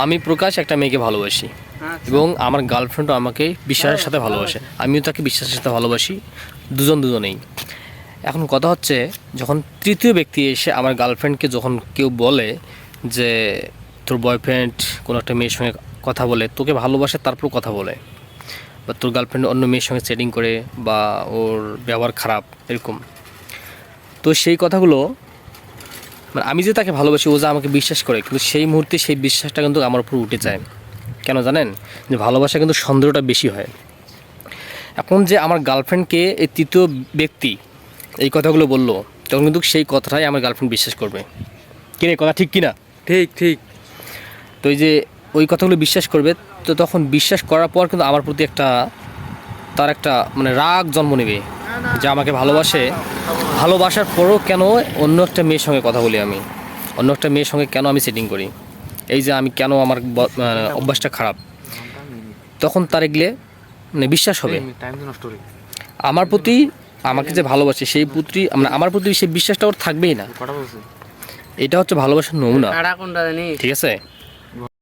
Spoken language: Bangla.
আমি প্রকাশ একটা মেয়েকে ভালোবাসি এবং আমার গার্লফ্রেন্ডও আমাকে বিশ্বাসের সাথে ভালোবাসে, আমিও তাকে বিশ্বাসের সাথে ভালোবাসি, দুজনেই। এখন কথা হচ্ছে, যখন তৃতীয় ব্যক্তি এসে আমার গার্লফ্রেন্ডকে যখন কেউ বলে যে তোর বয়ফ্রেন্ড কোনো একটা মেয়ের সঙ্গে কথা বলে, তোকে ভালোবাসে তারপর কথা বলে, বা তোর গার্লফ্রেন্ড অন্য মেয়ের সঙ্গে চ্যাটিং করে, বা ওর ব্যবহার খারাপ এরকম, তো সেই কথাগুলো মানে আমি যে তাকে ভালোবাসি, ও যে আমাকে বিশ্বাস করে, কিন্তু সেই মুহূর্তে সেই বিশ্বাসটা কিন্তু আমার উপর উঠে যায়। কেন জানেন? যে ভালোবাসা কিন্তু সন্দেহটা বেশি হয়। এখন যে আমার গার্লফ্রেন্ডকে এই তৃতীয় ব্যক্তি এই কথাগুলো বললো, তখন কিন্তু সেই কথাটাই আমার গার্লফ্রেন্ড বিশ্বাস করবে। কিনে কথা ঠিক কিনা? ঠিক ঠিক। তো এই যে ওই কথাগুলো বিশ্বাস করবে, তো তখন বিশ্বাস করার পর কিন্তু আমার প্রতি তার একটা মানে রাগ জন্ম নেবে, যে আমাকে ভালোবাসে, ভালোবাসার পরও কেন অন্য একটা মেয়ের সঙ্গে কথা বলি, আমি অন্য একটা মেয়ের সঙ্গে কেন আমি সেটিং করি, এই যে আমি কেন আমার অভ্যাসটা খারাপ, তখন তার এগলে মানে বিশ্বাস হবে আমার প্রতি। আমাকে যে ভালোবাসে সেই প্রতি মানে আমার প্রতি সেই বিশ্বাসটা ওর থাকবেই না। এটা হচ্ছে ভালোবাসার নমুনা, ঠিক আছে?